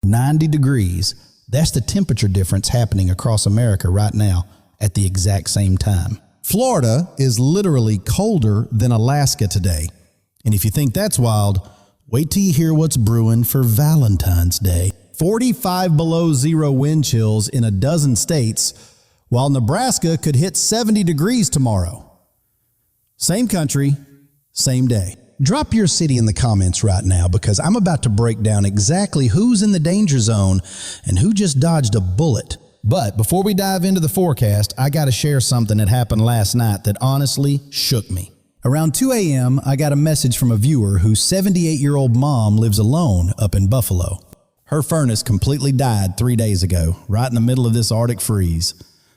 90 degrees. That's the temperature difference happening across America right now at the exact same time. Florida is literally colder than Alaska today. And if you think that's wild, wait till you hear what's brewing for Valentine's Day. 45 below zero wind chills in a dozen states, while Nebraska could hit 70 degrees tomorrow. Same country, same day. Drop your city in the comments right now because I'm about to break down exactly who's in the danger zone and who just dodged a bullet. But before we dive into the forecast, I got to share something that happened last night that honestly shook me. Around 2 a.m., I got a message from a viewer whose 78-year-old mom lives alone up in Buffalo. Her furnace completely died 3 days ago, right in the middle of this Arctic freeze,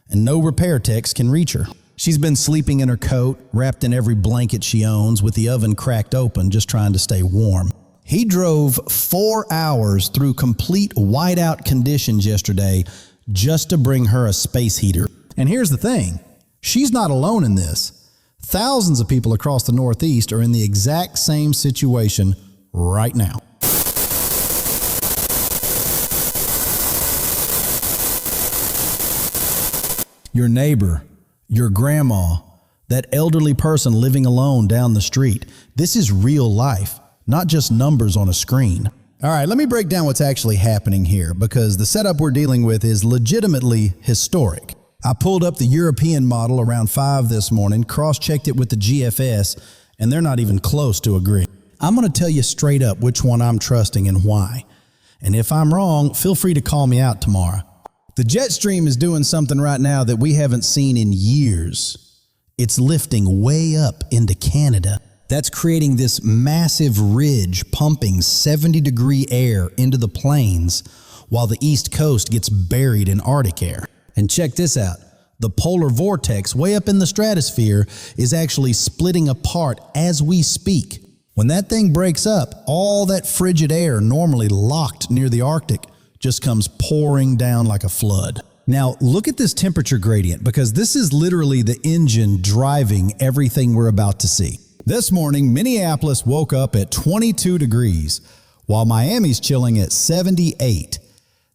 and no repair techs can reach her. She's been sleeping in her coat, wrapped in every blanket she owns, with the oven cracked open, just trying to stay warm. He drove 4 hours through complete whiteout conditions yesterday just to bring her a space heater. And here's the thing, she's not alone in this. Thousands of people across the Northeast are in the exact same situation right now. Your neighbor, your grandma, that elderly person living alone down the street. This is real life, not just numbers on a screen. All right, let me break down what's actually happening here because the setup we're dealing with is legitimately historic. I pulled up the European model around 5 this morning, cross-checked it with the GFS, and they're not even close to agreeing. I'm going to tell you straight up which one I'm trusting and why. And if I'm wrong, feel free to call me out tomorrow. The jet stream is doing something right now that we haven't seen in years. It's lifting way up into Canada. That's creating this massive ridge pumping 70-degree air into the plains while the East Coast gets buried in Arctic air. And check this out. The polar vortex way up in the stratosphere is actually splitting apart as we speak. When that thing breaks up, all that frigid air normally locked near the Arctic just comes pouring down like a flood. Now, look at this temperature gradient because this is literally the engine driving everything we're about to see. This morning, Minneapolis woke up at 22 degrees, while Miami's chilling at 78.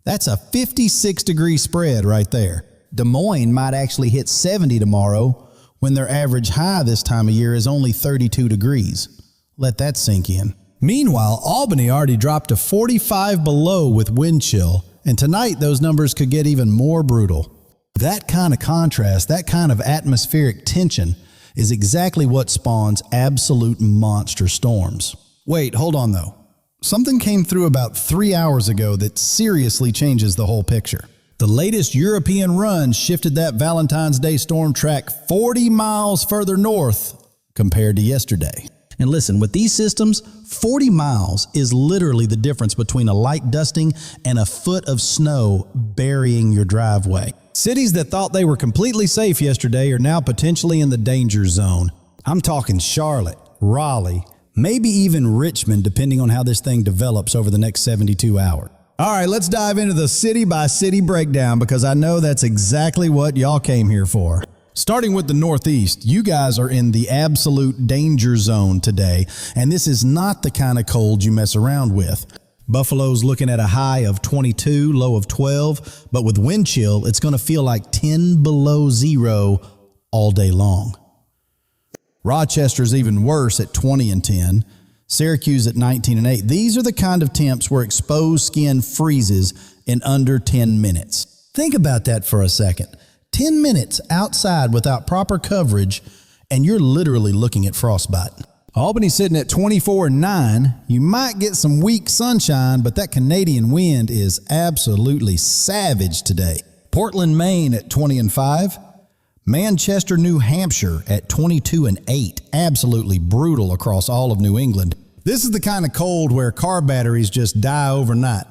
That's a 56-degree spread right there. Des Moines might actually hit 70 tomorrow when their average high this time of year is only 32 degrees. Let that sink in. Meanwhile, Albany already dropped to 45 below with wind chill, and tonight those numbers could get even more brutal. That kind of contrast, that kind of atmospheric tension is exactly what spawns absolute monster storms. Wait, hold on though. Something came through about 3 hours ago that seriously changes the whole picture. The latest European run shifted that Valentine's Day storm track 40 miles further north compared to yesterday. And listen, with these systems, 40 miles is literally the difference between a light dusting and a foot of snow burying your driveway. Cities that thought they were completely safe yesterday are now potentially in the danger zone. I'm talking Charlotte, Raleigh, maybe even Richmond, depending on how this thing develops over the next 72 hours. All right, let's dive into the city-by-city breakdown because I know that's exactly what y'all came here for. Starting with the Northeast, you guys are in the absolute danger zone today, and this is not the kind of cold you mess around with. Buffalo's looking at a high of 22, low of 12, but with wind chill, it's going to feel like 10 below zero all day long. Rochester's even worse at 20 and 10. Syracuse at 19 and 8. These are the kind of temps where exposed skin freezes in under 10 minutes. Think about that for a second. 10 minutes outside without proper coverage, and you're literally looking at frostbite. Albany's sitting at 24 and 9. You might get some weak sunshine, but that Canadian wind is absolutely savage today. Portland, Maine at 20 and 5. Manchester, New Hampshire at 22 and 8. Absolutely brutal across all of New England. This is the kind of cold where car batteries just die overnight.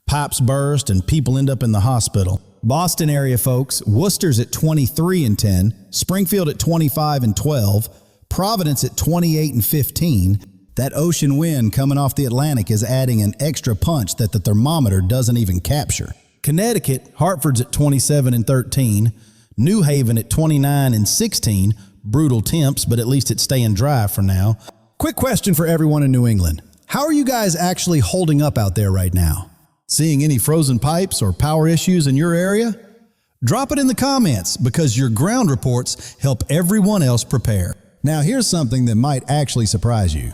Pipes burst and people end up in the hospital. Boston area folks, Worcester's at 23 and 10, Springfield at 25 and 12, Providence at 28 and 15. That ocean wind coming off the Atlantic is adding an extra punch that the thermometer doesn't even capture. Connecticut, Hartford's at 27 and 13, New Haven at 29 and 16, brutal temps, but at least it's staying dry for now. Quick question for everyone in New England. How are you guys actually holding up out there right now? Seeing any frozen pipes or power issues in your area? Drop it in the comments because your ground reports help everyone else prepare. Now here's something that might actually surprise you.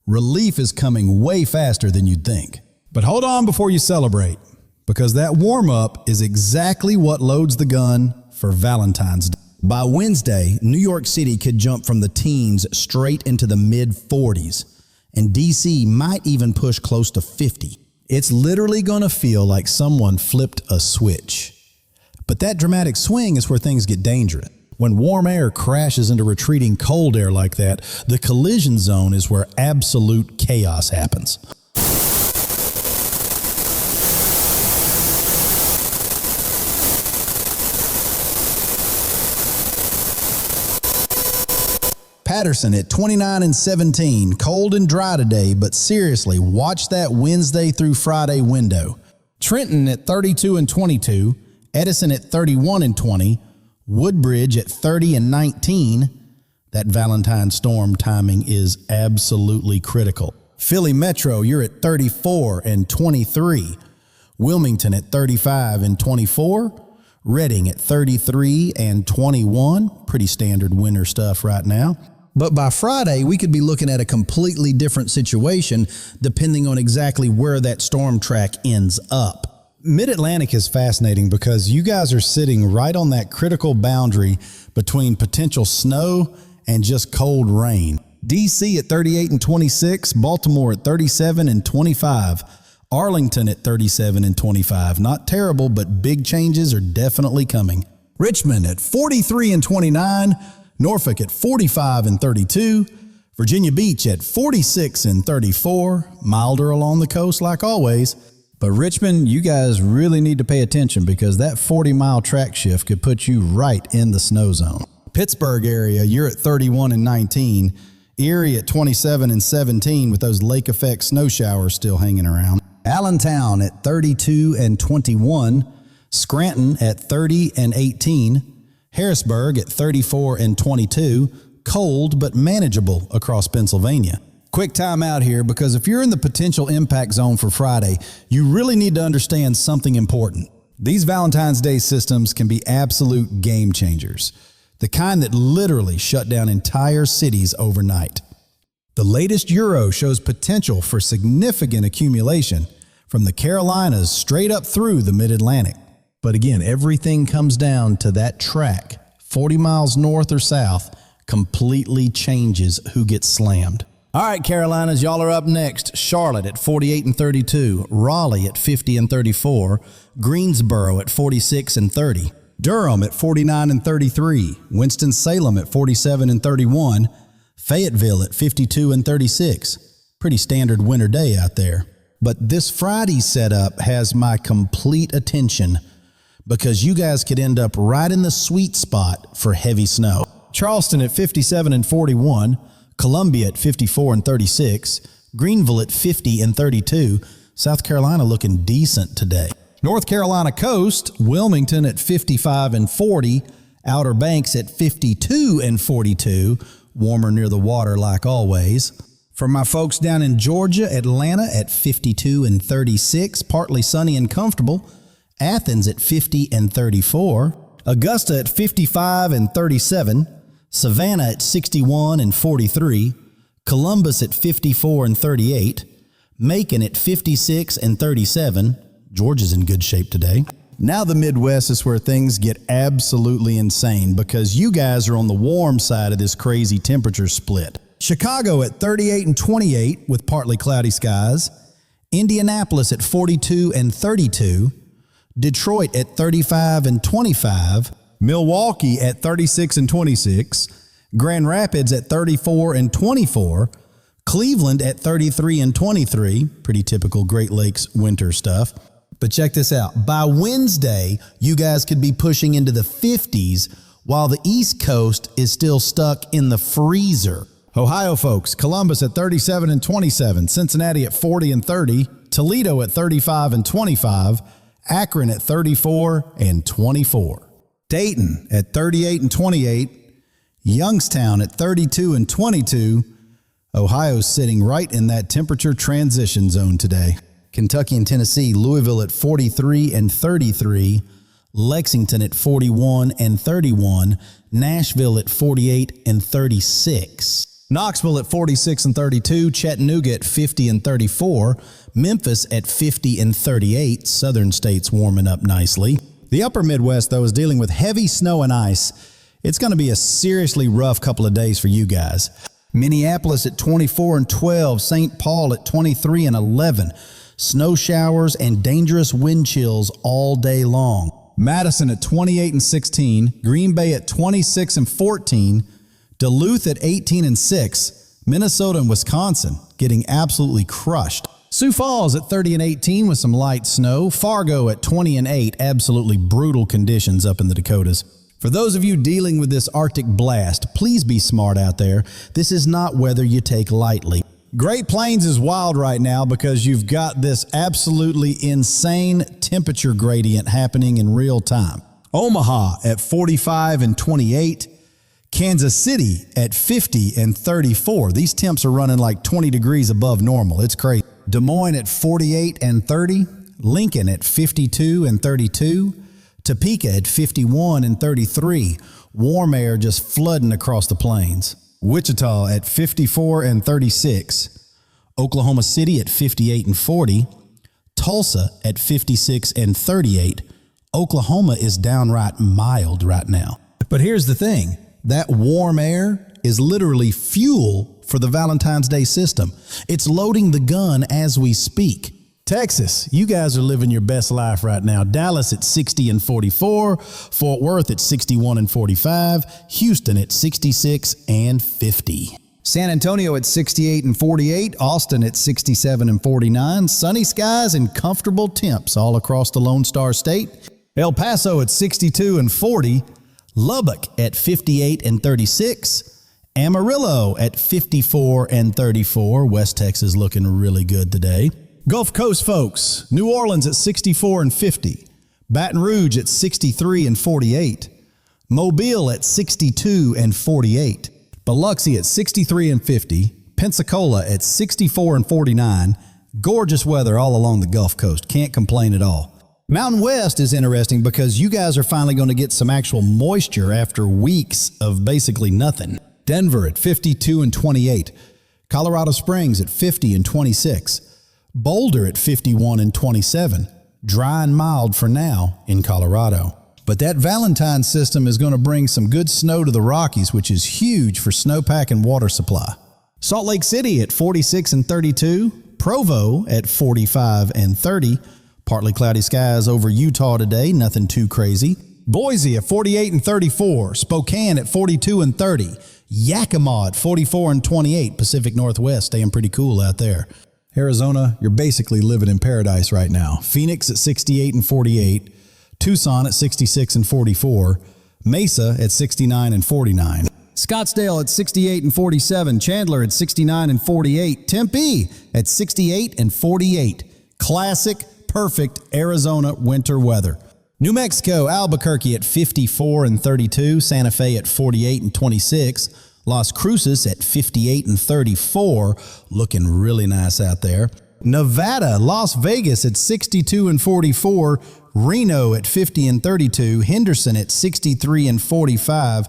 Relief is coming way faster than you'd think. But hold on before you celebrate, because that warm-up is exactly what loads the gun for Valentine's Day. By Wednesday, New York City could jump from the teens straight into the mid-40s, and DC might even push close to 50. It's literally going to feel like someone flipped a switch. But that dramatic swing is where things get dangerous. When warm air crashes into retreating cold air like that, the collision zone is where absolute chaos happens. Patterson at 29 and 17, cold and dry today, but seriously, watch that Wednesday through Friday window. Trenton at 32 and 22, Edison at 31 and 20, Woodbridge at 30 and 19. That Valentine storm timing is absolutely critical. Philly Metro, you're at 34 and 23. Wilmington at 35 and 24. Reading at 33 and 21. Pretty standard winter stuff right now. But by Friday, we could be looking at a completely different situation depending on exactly where that storm track ends up. Mid-Atlantic is fascinating because you guys are sitting right on that critical boundary between potential snow and just cold rain. DC at 38 and 26, Baltimore at 37 and 25, Arlington at 37 and 25. Not terrible, but big changes are definitely coming. Richmond at 43 and 29, Norfolk at 45 and 32, Virginia Beach at 46 and 34, milder along the coast like always. But Richmond, you guys really need to pay attention because that 40-mile track shift could put you right in the snow zone. Pittsburgh area, you're at 31 and 19, Erie at 27 and 17 with those lake effect snow showers still hanging around. Allentown at 32 and 21, Scranton at 30 and 18, Harrisburg at 34 and 22, cold but manageable across Pennsylvania. Quick time out here because if you're in the potential impact zone for Friday, you really need to understand something important. These Valentine's Day systems can be absolute game changers, the kind that literally shut down entire cities overnight. The latest Euro shows potential for significant accumulation from the Carolinas straight up through the Mid-Atlantic. But again, everything comes down to that track, 40 miles north or south, completely changes who gets slammed. All right, Carolinas, y'all are up next. Charlotte at 48 and 32, Raleigh at 50 and 34, Greensboro at 46 and 30, Durham at 49 and 33, Winston-Salem at 47 and 31, Fayetteville at 52 and 36. Pretty standard winter day out there. But this Friday setup has my complete attention because you guys could end up right in the sweet spot for heavy snow. Charleston at 57 and 41, Columbia at 54 and 36, Greenville at 50 and 32, South Carolina looking decent today. North Carolina coast, Wilmington at 55 and 40, Outer Banks at 52 and 42, warmer near the water like always. For my folks down in Georgia, Atlanta at 52 and 36, partly sunny and comfortable. Athens at 50 and 34, Augusta at 55 and 37, Savannah at 61 and 43, Columbus at 54 and 38, Macon at 56 and 37. Georgia's in good shape today. Now the Midwest is where things get absolutely insane because you guys are on the warm side of this crazy temperature split. Chicago at 38 and 28 with partly cloudy skies, Indianapolis at 42 and 32, Detroit at 35 and 25, Milwaukee at 36 and 26, Grand Rapids at 34 and 24, Cleveland at 33 and 23, pretty typical Great Lakes winter stuff. But check this out. By Wednesday, you guys could be pushing into the 50s while the East Coast is still stuck in the freezer. Ohio folks, Columbus at 37 and 27, Cincinnati at 40 and 30, Toledo at 35 and 25, Akron at 34 and 24. Dayton at 38 and 28, Youngstown at 32 and 22. Ohio's sitting right in that temperature transition zone today. Kentucky and Tennessee, Louisville at 43 and 33. Lexington at 41 and 31. Nashville at 48 and 36. Knoxville at 46 and 32. Chattanooga at 50 and 34. Memphis at 50 and 38. Southern states warming up nicely. The upper Midwest, though, is dealing with heavy snow and ice. It's going to be a seriously rough couple of days for you guys. Minneapolis at 24 and 12. St. Paul at 23 and 11. Snow showers and dangerous wind chills all day long. Madison at 28 and 16, Green Bay at 26 and 14, Duluth at 18 and 6, Minnesota and Wisconsin getting absolutely crushed. Sioux Falls at 30 and 18 with some light snow, Fargo at 20 and 8, absolutely brutal conditions up in the Dakotas. For those of you dealing with this Arctic blast, please be smart out there. This is not weather you take lightly. Great Plains is wild right now because you've got this absolutely insane temperature gradient happening in real time. Omaha at 45 and 28. Kansas City at 50 and 34. These temps are running like 20 degrees above normal. It's crazy. Des Moines at 48 and 30. Lincoln at 52 and 32. Topeka at 51 and 33. Warm air just flooding across the plains. Wichita at 54 and 36, Oklahoma City at 58 and 40, Tulsa at 56 and 38. Oklahoma is downright mild right now. But here's the thing, that warm air is literally fuel for the Valentine's Day system. It's loading the gun as we speak. Texas, you guys are living your best life right now. Dallas at 60 and 44, Fort Worth at 61 and 45, Houston at 66 and 50. San Antonio at 68 and 48, Austin at 67 and 49, sunny skies and comfortable temps all across the Lone Star State. El Paso at 62 and 40, Lubbock at 58 and 36, Amarillo at 54 and 34. West Texas looking really good today. Gulf Coast folks, New Orleans at 64 and 50, Baton Rouge at 63 and 48, Mobile at 62 and 48, Biloxi at 63 and 50, Pensacola at 64 and 49. Gorgeous weather all along the Gulf Coast. Can't complain at all. Mountain West is interesting because you guys are finally going to get some actual moisture after weeks of basically nothing. Denver at 52 and 28, Colorado Springs at 50 and 26, Boulder at 51 and 27, dry and mild for now in Colorado. But that Valentine's system is going to bring some good snow to the Rockies, which is huge for snowpack and water supply. Salt Lake City at 46 and 32, Provo at 45 and 30, partly cloudy skies over Utah today, nothing too crazy. Boise at 48 and 34, Spokane at 42 and 30, Yakima at 44 and 28, Pacific Northwest staying pretty cool out there. Arizona, you're basically living in paradise right now. Phoenix at 68 and 48, Tucson at 66 and 44, Mesa at 69 and 49, Scottsdale at 68 and 47, Chandler at 69 and 48, Tempe at 68 and 48. Classic, perfect Arizona winter weather. New Mexico, Albuquerque at 54 and 32, Santa Fe at 48 and 26, Las Cruces at 58 and 34, looking really nice out there. Nevada, Las Vegas at 62 and 44, Reno at 50 and 32, Henderson at 63 and 45,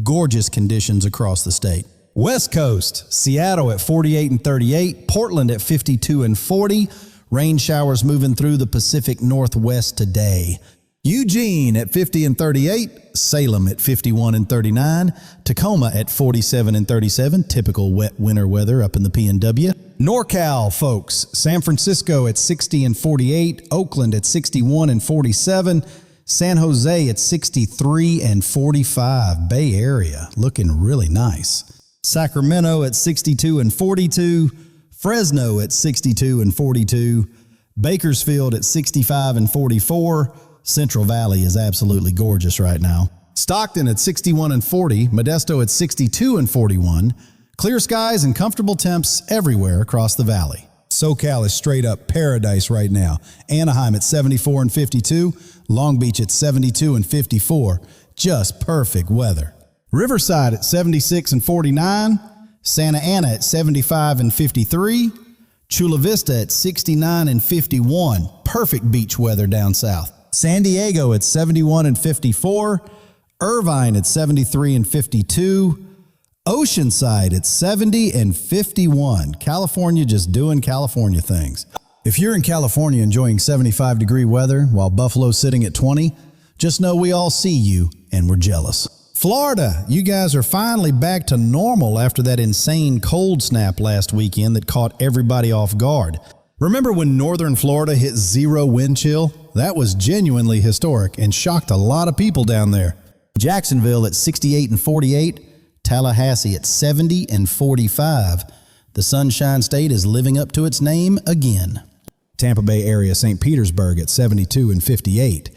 gorgeous conditions across the state. West Coast, Seattle at 48 and 38, Portland at 52 and 40, rain showers moving through the Pacific Northwest today. Eugene at 50 and 38, Salem at 51 and 39, Tacoma at 47 and 37, typical wet winter weather up in the PNW. NorCal, folks, San Francisco at 60 and 48, Oakland at 61 and 47, San Jose at 63 and 45, Bay Area looking really nice. Sacramento at 62 and 42, Fresno at 62 and 42, Bakersfield at 65 and 44, Central Valley is absolutely gorgeous right now. Stockton at 61 and 40, Modesto at 62 and 41. Clear skies and comfortable temps everywhere across the valley. SoCal is straight up paradise right now. Anaheim at 74 and 52, Long Beach at 72 and 54. Just perfect weather. Riverside at 76 and 49, Santa Ana at 75 and 53, Chula Vista at 69 and 51. Perfect beach weather down south. San Diego at 71 and 54. Irvine at 73 and 52. Oceanside at 70 and 51. California just doing California things. If you're in California enjoying 75-degree weather while Buffalo's sitting at 20, just know we all see you and we're jealous. Florida, you guys are finally back to normal after that insane cold snap last weekend that caught everybody off guard. Remember when northern Florida hit 0 wind chill? That was genuinely historic and shocked a lot of people down there. Jacksonville at 68 and 48, Tallahassee at 70 and 45. The Sunshine State is living up to its name again. Tampa Bay area St. Petersburg at 72 and 58.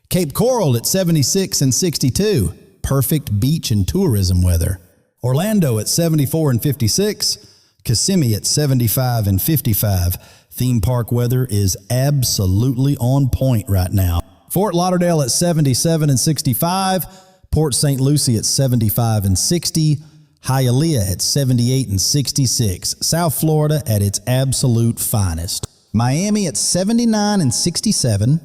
Cape Coral at 76 and 62. Perfect beach and tourism weather. Orlando at 74 and 56. Kissimmee at 75 and 55. Theme park weather is absolutely on point right now. Fort Lauderdale at 77 and 65. Port St. Lucie at 75 and 60. Hialeah at 78 and 66. South Florida at its absolute finest. Miami at 79 and 67.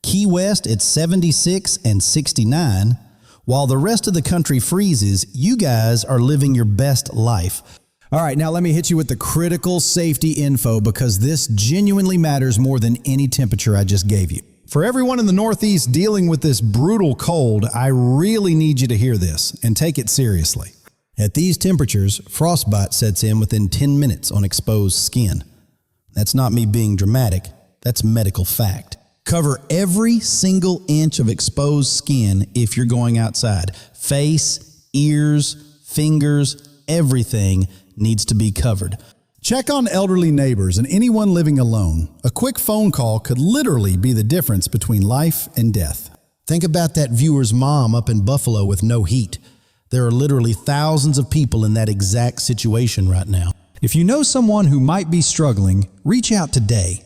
Key West at 76 and 69. While the rest of the country freezes, you guys are living your best life. All right, now let me hit you with the critical safety info because this genuinely matters more than any temperature I just gave you. For everyone in the Northeast dealing with this brutal cold, I really need you to hear this and take it seriously. At these temperatures, frostbite sets in within 10 minutes on exposed skin. That's not me being dramatic, that's medical fact. Cover every single inch of exposed skin if you're going outside. Face, ears, fingers, everything needs to be covered. Check on elderly neighbors and anyone living alone. A quick phone call could literally be the difference between life and death. Think about that viewer's mom up in Buffalo with no heat. There are literally thousands of people in that exact situation right now. If you know someone who might be struggling, reach out today.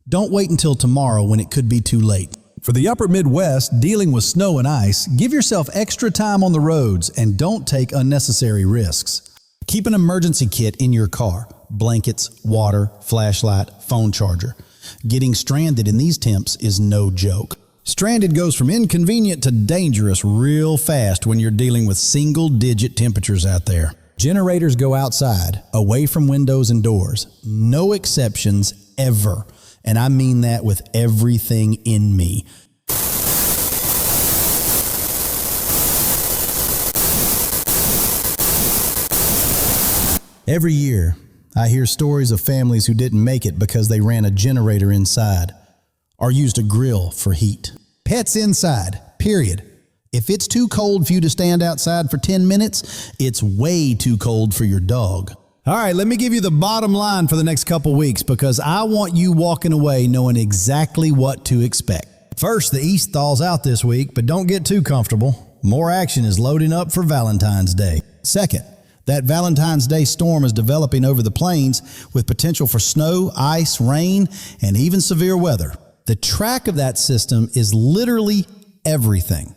Don't wait until tomorrow when it could be too late. For the upper Midwest dealing with snow and ice, give yourself extra time on the roads and don't take unnecessary risks. Keep an emergency kit in your car. Blankets, water, flashlight, phone charger. Getting stranded in these temps is no joke. Stranded goes from inconvenient to dangerous real fast when you're dealing with single-digit temperatures out there. Generators go outside, away from windows and doors. No exceptions ever. And I mean that with everything in me. Every year, I hear stories of families who didn't make it because they ran a generator inside or used a grill for heat. Pets inside, period. If it's too cold for you to stand outside for 10 minutes, it's way too cold for your dog. All right, let me give you the bottom line for the next couple weeks because I want you walking away knowing exactly what to expect. First, the east thaws out this week, but don't get too comfortable. More action is loading up for Valentine's Day. Second, that Valentine's Day storm is developing over the plains with potential for snow, ice, rain, and even severe weather. The track of that system is literally everything.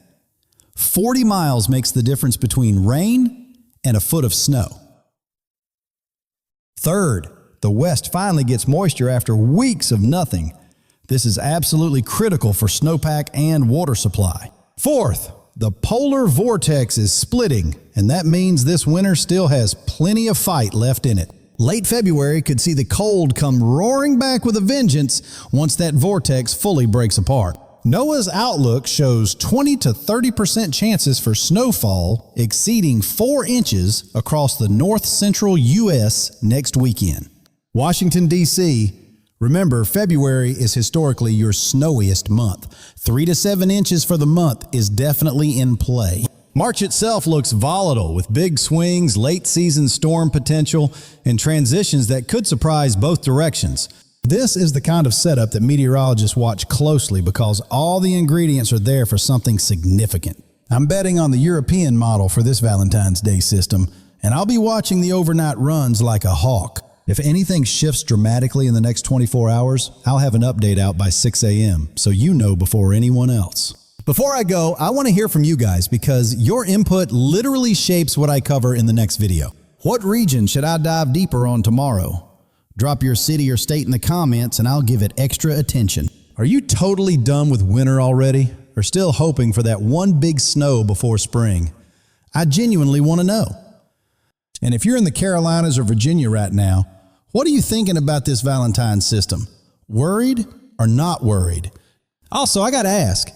40 miles makes the difference between rain and a foot of snow. Third, the west finally gets moisture after weeks of nothing. This is absolutely critical for snowpack and water supply. Fourth, the polar vortex is splitting, and that means this winter still has plenty of fight left in it. Late February could see the cold come roaring back with a vengeance once that vortex fully breaks apart. NOAA's outlook shows 20 to 30% chances for snowfall exceeding 4 inches across the north-central U.S. next weekend. Washington, D.C., remember, February is historically your snowiest month. 3 to 7 inches for the month is definitely in play. March itself looks volatile with big swings, late-season storm potential, and transitions that could surprise both directions. This is the kind of setup that meteorologists watch closely because all the ingredients are there for something significant. I'm betting on the European model for this Valentine's Day system, and I'll be watching the overnight runs like a hawk. If anything shifts dramatically in the next 24 hours, I'll have an update out by 6 a.m., so you know before anyone else. Before I go, I want to hear from you guys because your input literally shapes what I cover in the next video. What region should I dive deeper on tomorrow? Drop your city or state in the comments and I'll give it extra attention. Are you totally done with winter already, or still hoping for that one big snow before spring? I genuinely want to know. And if you're in the Carolinas or Virginia right now, what are you thinking about this Valentine's system? Worried or not worried? Also, I got to ask,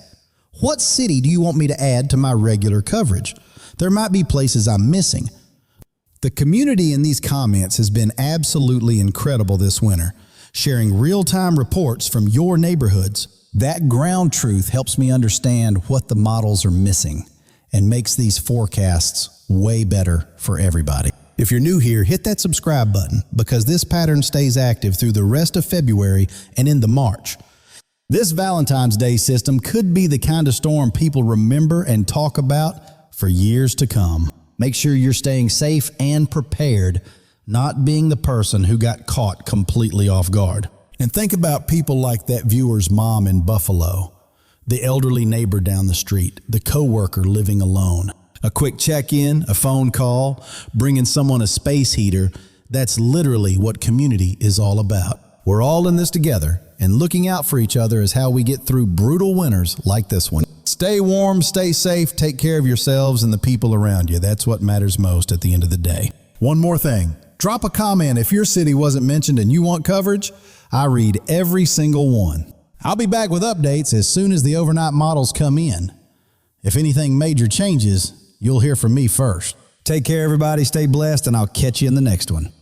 what city do you want me to add to my regular coverage? There might be places I'm missing. The community in these comments has been absolutely incredible this winter, sharing real-time reports from your neighborhoods. That ground truth helps me understand what the models are missing and makes these forecasts way better for everybody. If you're new here, hit that subscribe button because this pattern stays active through the rest of February and into March. This Valentine's Day system could be the kind of storm people remember and talk about for years to come. Make sure you're staying safe and prepared, not being the person who got caught completely off guard. And think about people like that viewer's mom in Buffalo, the elderly neighbor down the street, the coworker living alone. A quick check-in, a phone call, bringing someone a space heater, that's literally what community is all about. We're all in this together, and looking out for each other is how we get through brutal winters like this one. Stay warm, stay safe, take care of yourselves and the people around you. That's what matters most at the end of the day. One more thing. Drop a comment if your city wasn't mentioned and you want coverage. I read every single one. I'll be back with updates as soon as the overnight models come in. If anything major changes, you'll hear from me first. Take care, everybody. Stay blessed, and I'll catch you in the next one.